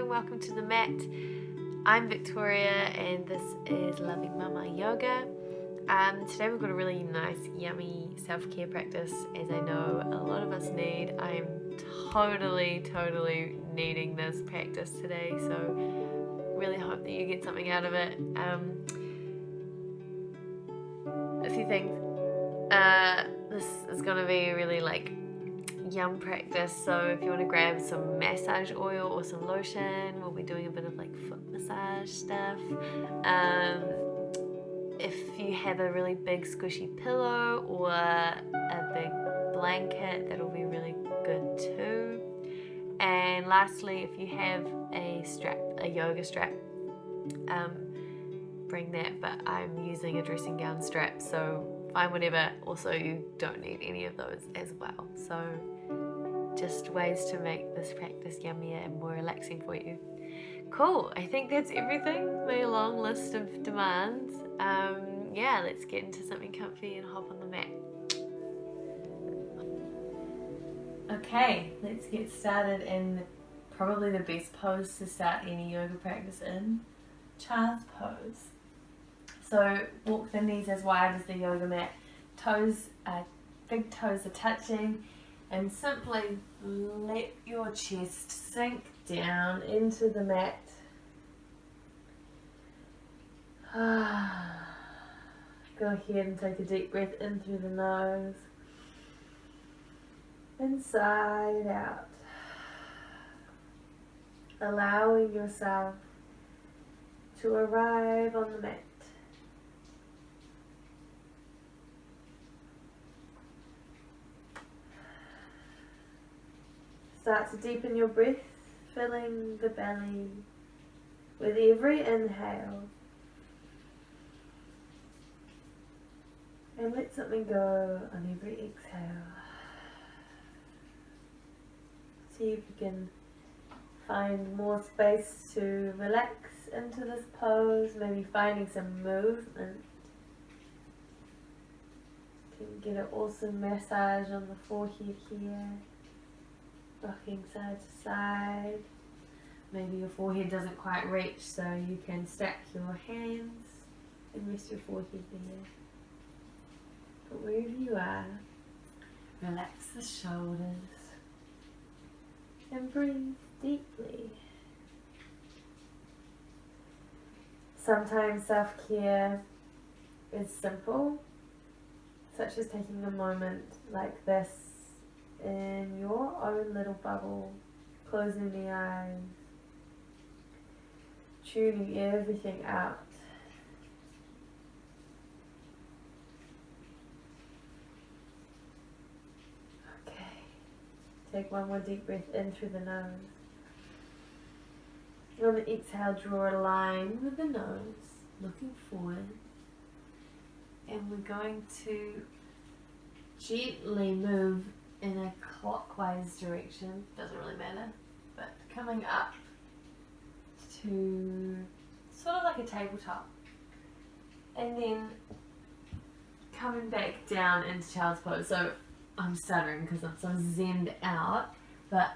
Hello, welcome to the mat. I'm Victoria and this is Loving Mama Yoga. Today we've got a really nice, yummy self-care practice, as I know a lot of us need. I'm totally needing this practice today, so really hope that you get something out of it. A few things. This is going to be really yum practice, so if you want to grab some massage oil or some lotion, we'll be doing a bit of foot massage stuff. If you have a really big squishy pillow or a big blanket, that'll be really good too. And lastly, if you have a yoga strap, bring that, but I'm using a dressing gown strap, so find whatever. Also, you don't need any of those as well, so just ways to make this practice yummier and more relaxing for you. Cool, I think that's everything, my long list of demands. Yeah, let's get into something comfy and hop on the mat. Okay, let's get started in probably the best pose to start any yoga practice in, child's pose. So walk the knees as wide as the yoga mat, big toes are touching, and simply let your chest sink down into the mat. Go ahead and take a deep breath in through the nose, inside out, allowing yourself to arrive on the mat. Start to deepen your breath, filling the belly with every inhale. And let something go on every exhale. See if you can find more space to relax into this pose, maybe finding some movement. You can get an awesome massage on the forehead here. Rocking side to side. Maybe your forehead doesn't quite reach, so you can stack your hands and rest your forehead there. But wherever you are, relax the shoulders and breathe deeply. Sometimes self-care is simple, such as taking a moment like this in your own little bubble, closing the eyes, tuning everything out. Okay, take one more deep breath in through the nose. On the exhale, draw a line with the nose, looking forward, and we're going to gently move in a clockwise direction, doesn't really matter, but coming up to sort of like a tabletop, and then coming back down into child's pose. So I'm stuttering because I'm so zenned out, but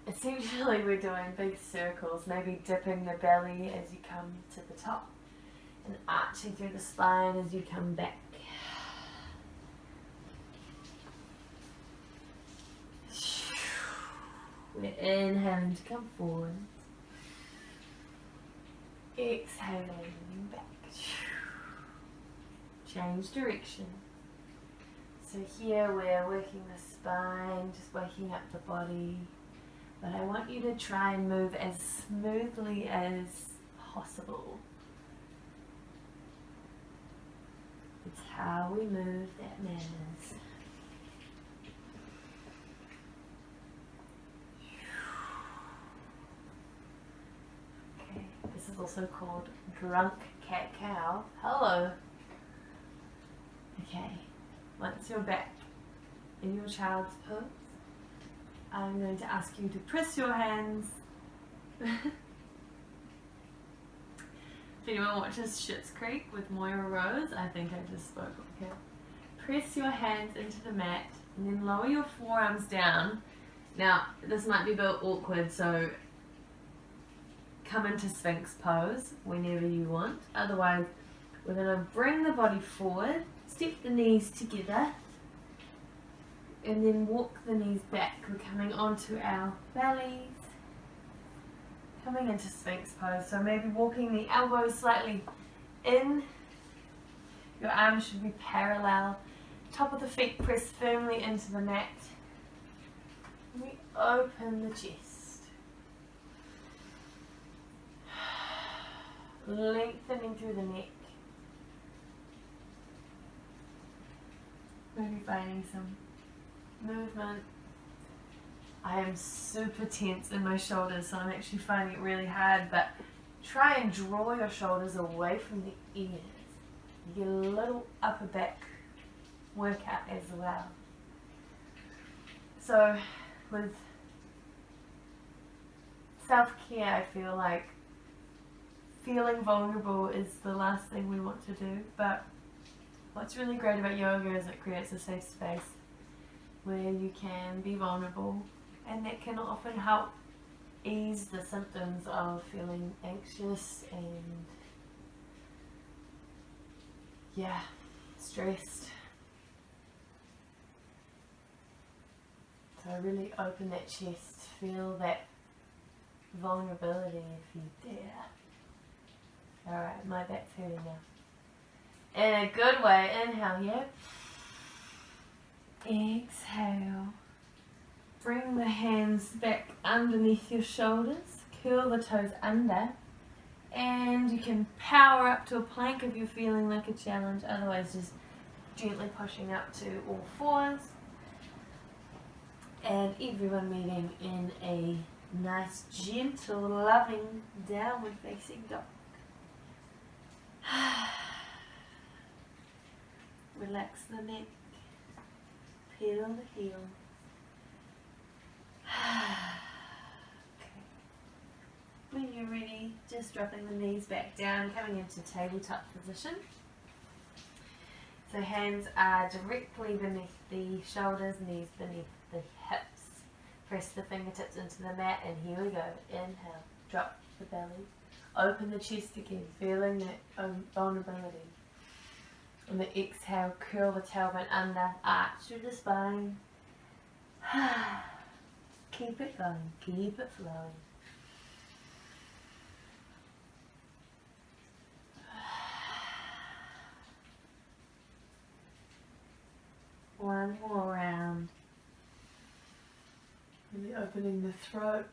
essentially we're doing big circles, maybe dipping the belly as you come to the top and arching through the spine as you come back. We're inhaling to come forward, exhaling back, change direction. So here we're working the spine, just waking up the body, but I want you to try and move as smoothly as possible. It's how we move that matters. This is also called drunk cat-cow. Hello. Okay, once you're back in your child's pose, I'm going to ask you to press your hands. If anyone watches Schitt's Creek with Moira Rose, I think I just spoke with her. Press your hands into the mat and then lower your forearms down. Now, this might be a bit awkward, so come into Sphinx pose whenever you want. Otherwise, we're going to bring the body forward, step the knees together, and then walk the knees back. We're coming onto our bellies, coming into Sphinx pose. So maybe walking the elbows slightly in. Your arms should be parallel. Top of the feet press firmly into the mat. We open the chest. Lengthening through the neck. Maybe finding some movement. I am super tense in my shoulders, so I'm actually finding it really hard, but try and draw your shoulders away from the ears. You get a little upper back workout as well. So with self-care, I feel like feeling vulnerable is the last thing we want to do, but what's really great about yoga is it creates a safe space where you can be vulnerable, and that can often help ease the symptoms of feeling anxious and stressed. So really open that chest, feel that vulnerability if you dare. Alright, my back's hurting now. In a good way, inhale here. Exhale. Bring the hands back underneath your shoulders, curl the toes under, and you can power up to a plank if you're feeling like a challenge, otherwise just gently pushing up to all fours. And everyone meeting in a nice, gentle, loving, downward facing dog. Relax the neck, peel the heel. Okay. When you're ready, just dropping the knees back down, coming into tabletop position. So hands are directly beneath the shoulders, knees beneath the hips. Press the fingertips into the mat, and here we go. Inhale, drop the belly, open the chest again, feeling that vulnerability. On the exhale, curl the tailbone under, arch through the spine. Keep it going, keep it flowing. One more round. Really opening the throat.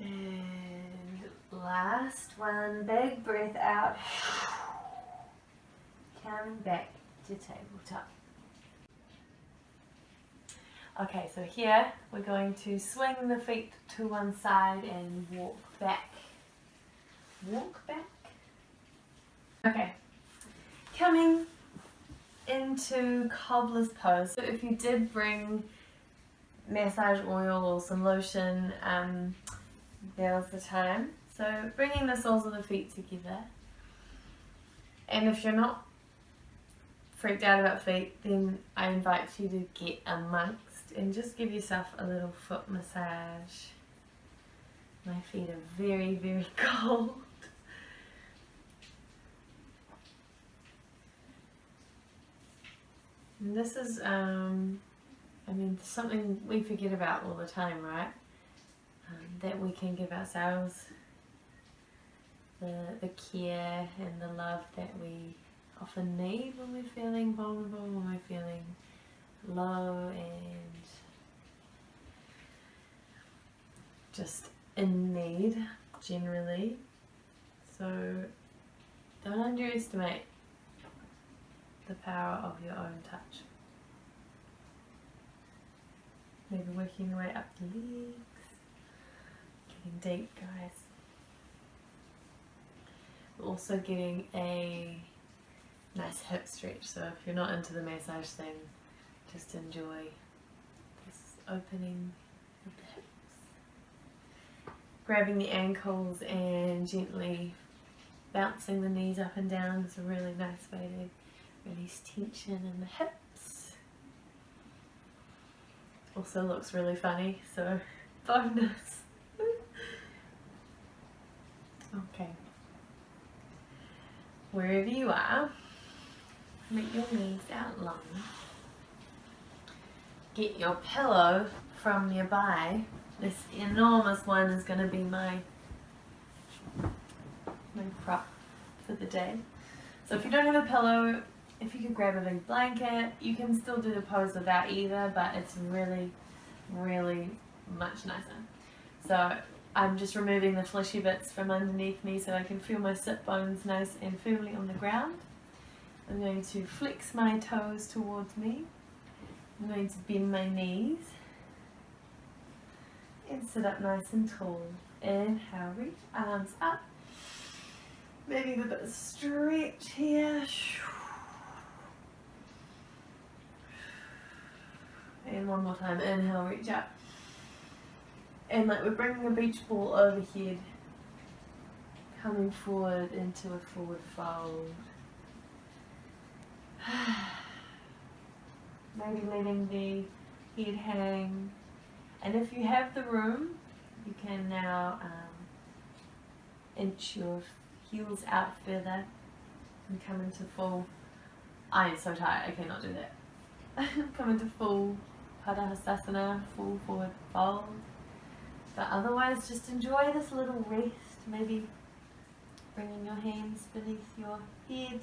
And last one, big breath out. Coming back to tabletop. Okay, so here we're going to swing the feet to one side and walk back. Walk back. Okay, coming into cobbler's pose. So if you did bring massage oil or some lotion, now's the time. So bringing the soles of the feet together. And if you're not freaked out about feet, then I invite you to get amongst and just give yourself a little foot massage. My feet are very, very cold. And this is, something we forget about all the time, right? That we can give ourselves the care and the love that we often need when we're feeling vulnerable, when we're feeling low and just in need generally. So don't underestimate the power of your own touch. Maybe working your way up the legs, getting deep, guys. Also getting a nice hip stretch, so if you're not into the massage thing, just enjoy this opening of the hips. Grabbing the ankles and gently bouncing the knees up and down is a really nice way to release tension in the hips. Also looks really funny, so bonus. wherever you are, make your knees out long. Get your pillow from nearby. This enormous one is going to be my prop for the day. So if you don't have a pillow, if you could grab a big blanket, you can still do the pose without either, but it's really, really much nicer. So I'm just removing the fleshy bits from underneath me so I can feel my sit bones nice and firmly on the ground. I'm going to flex my toes towards me. I'm going to bend my knees and sit up nice and tall. Inhale, reach arms up. Maybe a bit of stretch here. And one more time. Inhale, reach up. And like we're bringing a beach ball overhead, coming forward into a forward fold. Maybe letting the head hang. And if you have the room, you can now inch your heels out further and come into full, I am so tired, I cannot do that. Come into full Padahastasana, full forward fold. But otherwise just enjoy this little rest, maybe bringing your hands beneath your head.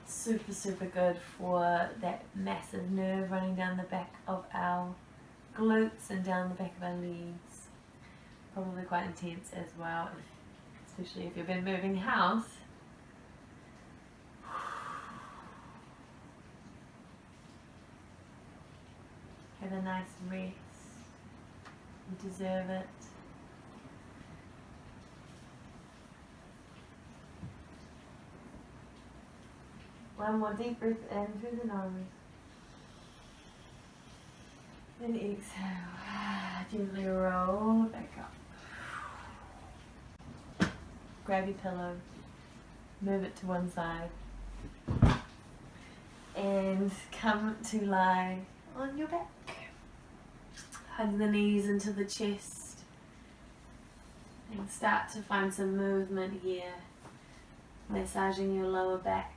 Super, super good for that massive nerve running down the back of our glutes and down the back of our legs. Probably quite intense as well, especially if you've been moving house. Have a nice rest. You deserve it. One more deep breath in through the nose. Then exhale. Gently roll back up. Grab your pillow. Move it to one side. And come to lie on your back. Hug the knees into the chest. And start to find some movement here. Massaging your lower back.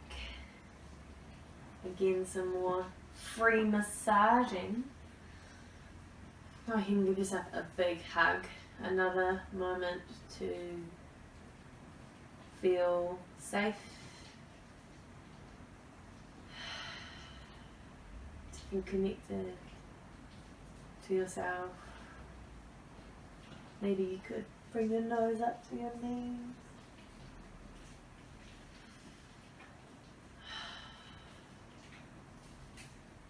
Again, some more free massaging. Go ahead and give yourself a big hug. Another moment to feel safe. To feel connected to yourself. Maybe you could bring your nose up to your knees.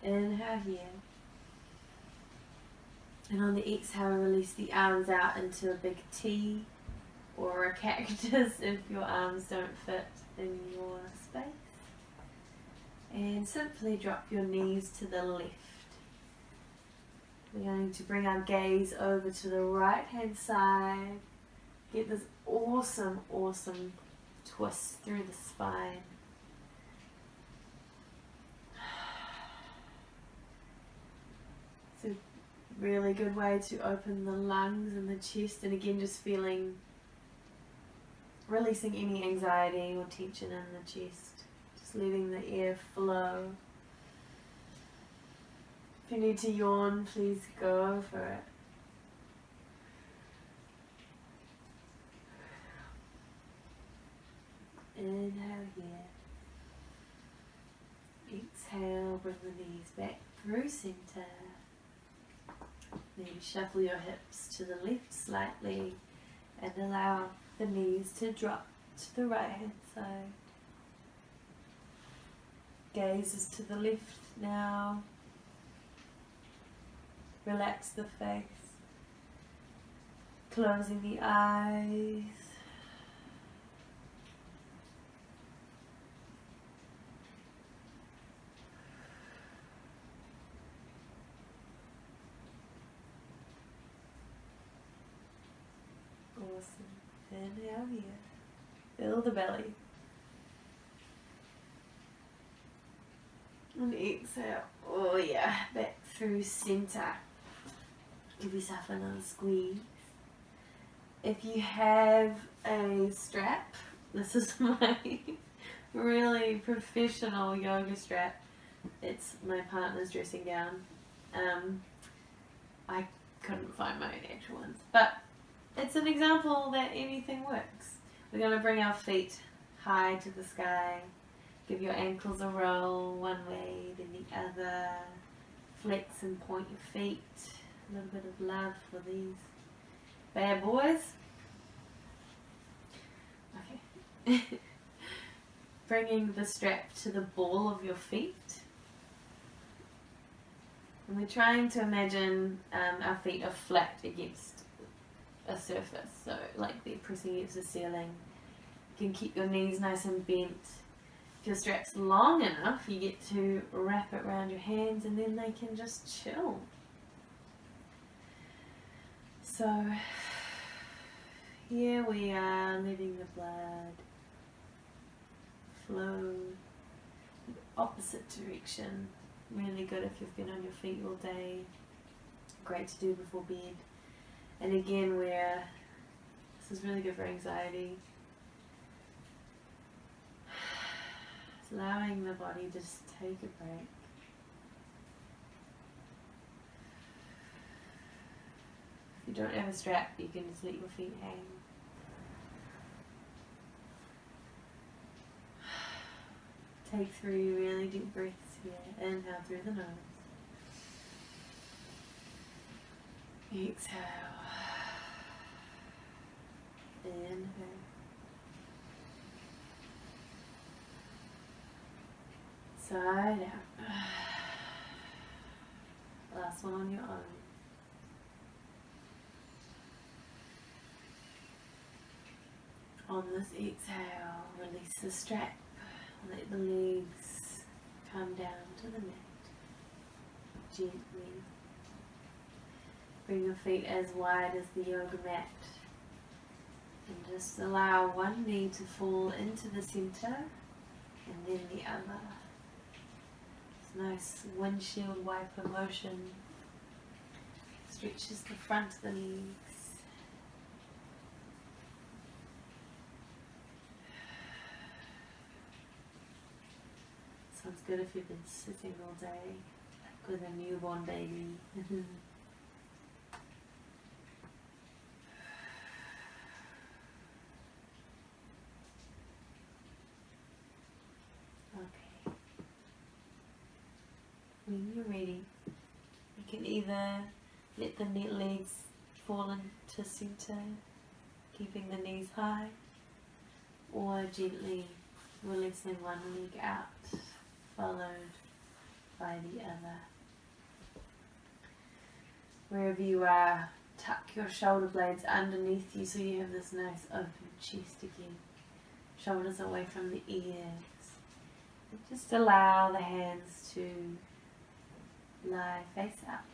Inhale here. And on the exhale, release the arms out into a big T or a cactus if your arms don't fit in your space. And simply drop your knees to the left. We're going to bring our gaze over to the right hand side. Get this awesome, awesome twist through the spine. It's a really good way to open the lungs and the chest, and again just feeling, releasing any anxiety or tension in the chest, just letting the air flow. If you need to yawn, please go for it. Inhale here. Exhale, bring the knees back through center. Maybe shuffle your hips to the left slightly and allow the knees to drop to the right hand side. Gaze is to the left now. Relax the face. Closing the eyes. Awesome. Inhale here. Fill the belly. And exhale. Oh yeah. Back through center. Give yourself another squeeze. If you have a strap, this is my really professional yoga strap. It's my partner's dressing gown. I couldn't find my own actual ones, but it's an example that anything works. We're going to bring our feet high to the sky. Give your ankles a roll one way, then the other. Flex and point your feet. A little bit of love for these bad boys. Okay. Bringing the strap to the ball of your feet. And we're trying to imagine our feet are flat against a surface, so like they're pressing against the ceiling. You can keep your knees nice and bent. If your strap's long enough, you get to wrap it around your hands and then they can just chill. So here we are, letting the blood flow the opposite direction. Really good if you've been on your feet all day. Great to do before bed. And again, this is really good for anxiety. It's allowing the body to just take a break. If you don't have a strap, you can just let your feet hang. Take 3 really deep breaths here. Inhale through the nose. Exhale. Inhale. Side out. Last one on your own. On this exhale, release the strap. Let the legs come down to the mat. Gently. Bring your feet as wide as the yoga mat. And just allow one knee to fall into the center and then the other. This nice windshield wiper motion stretches the front of the legs. Sounds good if you've been sitting all day, like with a newborn baby. Okay. When you're ready, you can either let the legs fall into center, keeping the knees high, or gently releasing one leg out, followed by the other. Wherever you are, tuck your shoulder blades underneath you so you have this nice open chest again. Shoulders away from the ears. And just allow the hands to lie face up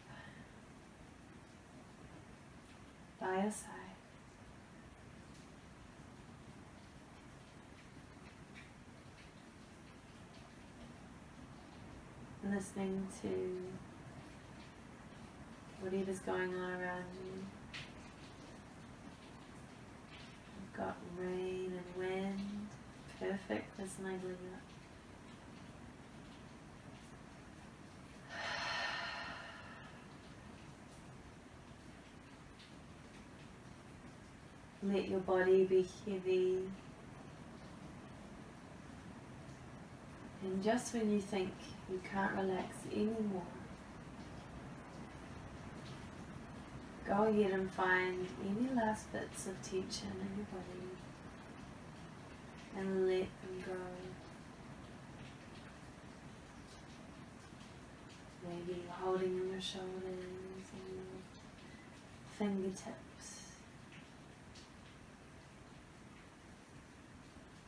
by your side. Listening to whatever's going on around you. You've got rain and wind, perfect for snuggling up. Let your body be heavy. And just when you think you can't relax anymore, go ahead and find any last bits of tension in your body and let them go. Maybe you're holding in your shoulders and your fingertips.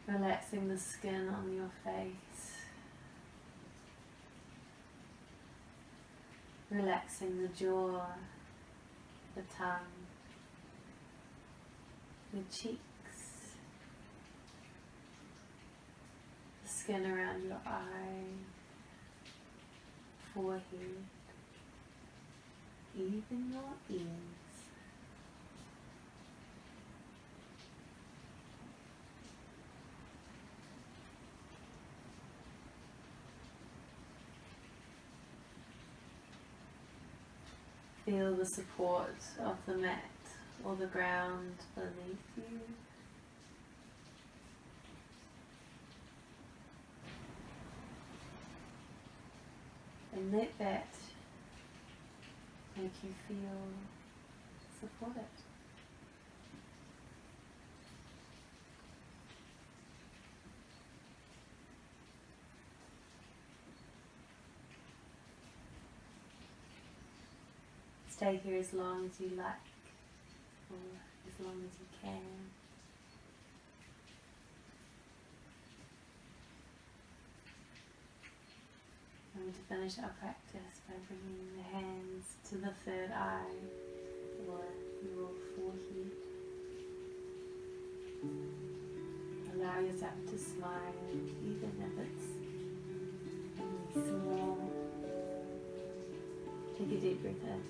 Relaxing the skin on your face. Relaxing the jaw, the tongue, the cheeks, the skin around your eye, forehead, even your ears. Feel the support of the mat or the ground beneath you. And let that make you feel supported. Stay here as long as you like, or as long as you can. And to finish our practice by bringing the hands to the third eye or your forehead. Allow yourself to smile, even if it's only small. Take a deep breath in.